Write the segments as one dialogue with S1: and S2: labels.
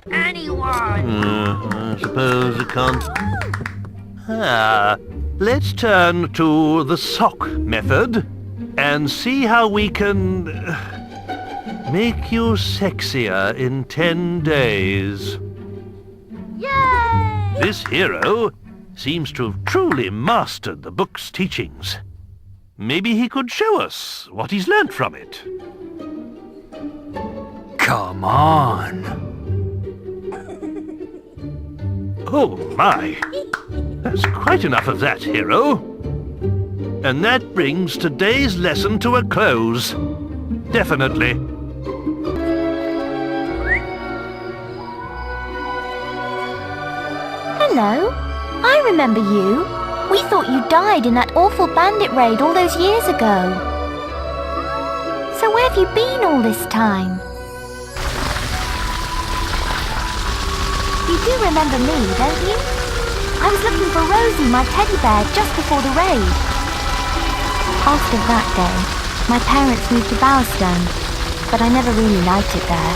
S1: Anyone!
S2: I suppose it can't. Let's turn to the sock method and see how we can make you sexier in 10 days.
S1: Yay!
S2: This hero seems to have truly mastered the book's teachings. Maybe he could show us what he's learnt from it.
S3: Come on.
S2: Oh my! That's quite enough of that, hero. And that brings today's lesson to a close. Definitely.
S4: Hello, I remember you. We thought you died in that awful bandit raid all those years ago. So where have you been all this time? You do remember me, don't you? I was looking for Rosie, my teddy bear, just before the raid. After that day, my parents moved to Bowerstone, but I never really liked it there.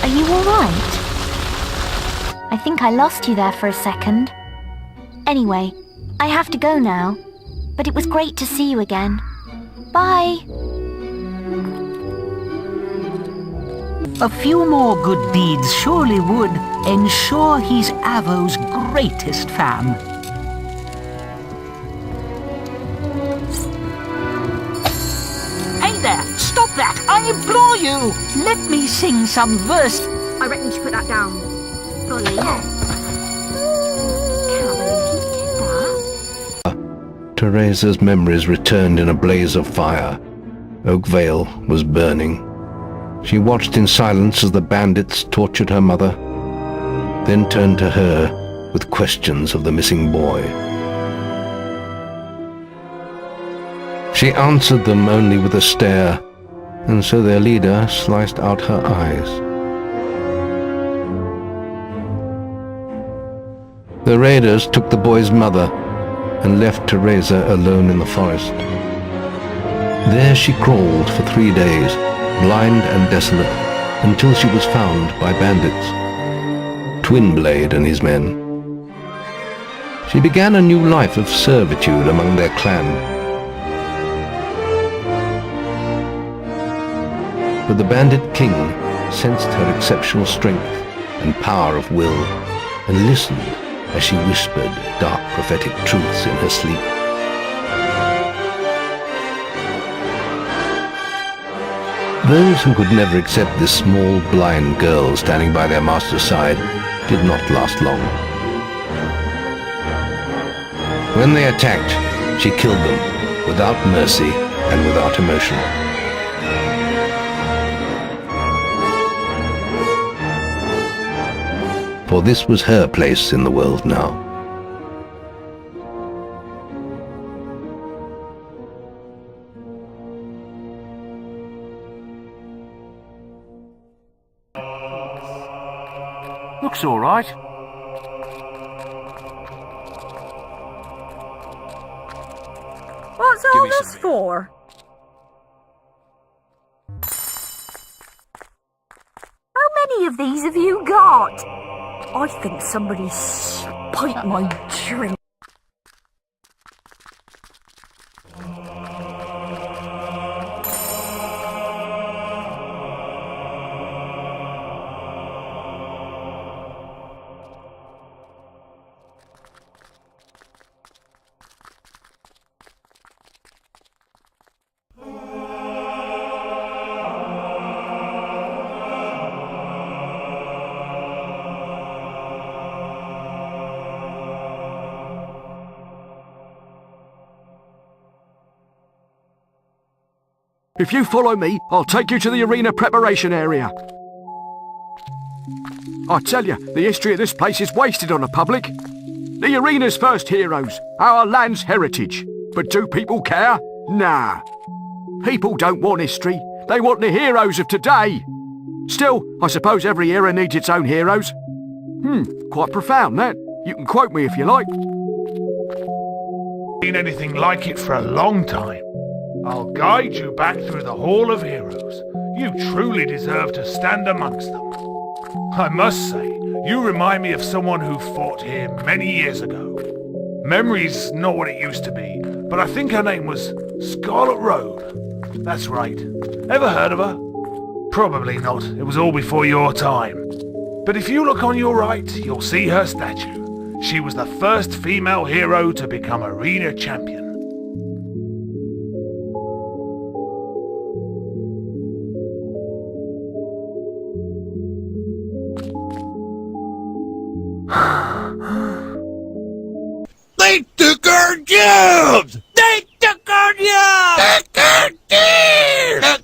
S4: Are you all right? I think I lost you there for a second. Anyway, I have to go now, but it was great to see you again. Bye!
S3: A few more good deeds surely would ensure he's Avo's greatest fan. Hey there! Stop that! I implore you! Let me sing some verse.
S1: I reckon you should put that down. Fully. Can't believe you did that.
S5: Teresa's memories returned in a blaze of fire. Oakvale was burning. She watched in silence as the bandits tortured her mother, then turned to her with questions of the missing boy. She answered them only with a stare, and so their leader sliced out her eyes. The raiders took the boy's mother and left Teresa alone in the forest. There she crawled for 3 days, blind and desolate, until she was found by bandits, Twinblade and his men. She began a new life of servitude among their clan. But the bandit king sensed her exceptional strength and power of will, and listened as she whispered dark prophetic truths in her sleep. Those who could never accept this small, blind girl standing by their master's side did not last long. When they attacked, she killed them, without mercy and without emotion. For this was her place in the world now.
S3: Looks all right.
S1: What's all this for? How many of these have you got? I think somebody spiked my drink.
S6: If you follow me, I'll take you to the arena preparation area. I tell you, the history of this place is wasted on the public. The arena's first heroes, our land's heritage. But do people care? Nah. People don't want history, they want the heroes of today. Still, I suppose every era needs its own heroes. Quite profound, that. You can quote me if you like.
S7: Seen anything like it for a long time. I'll guide you back through the Hall of Heroes. You truly deserve to stand amongst them. I must say, you remind me of someone who fought here many years ago. Memory's not what it used to be, but I think her name was Scarlet Robe. That's right. Ever heard of her? Probably not. It was all before your time. But if you look on your right, you'll see her statue. She was the first female hero to become arena champion.
S8: They took our jobs! They took our jobs! They took our jobs!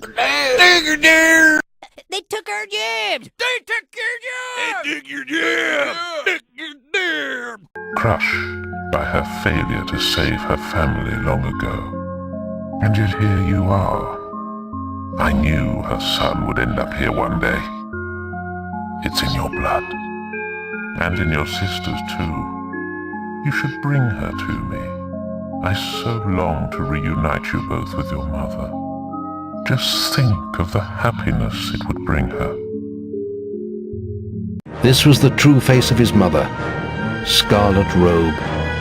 S8: They took our jobs! They took your jobs! They took your jobs! Took your jobs!
S9: Crushed by her failure to save her family long ago. And yet here you are. I knew her son would end up here one day. It's in your blood. And in your sister's too. You should bring her to me. I so long to reunite you both with your mother. Just think of the happiness it would bring her.
S5: This was the true face of his mother, Scarlet Robe,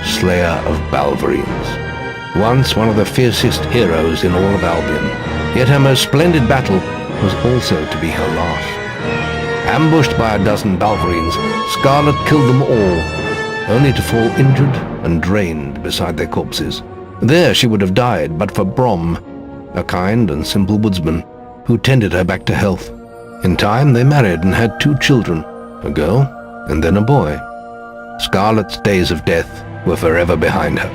S5: Slayer of Balverines. Once one of the fiercest heroes in all of Albion, yet her most splendid battle was also to be her last. Ambushed by a dozen Balverines, Scarlet killed them all, only to fall injured and drained beside their corpses. There she would have died but for Brom, a kind and simple woodsman who tended her back to health. In time they married and had 2 children, a girl and then a boy. Scarlet's days of death were forever behind her.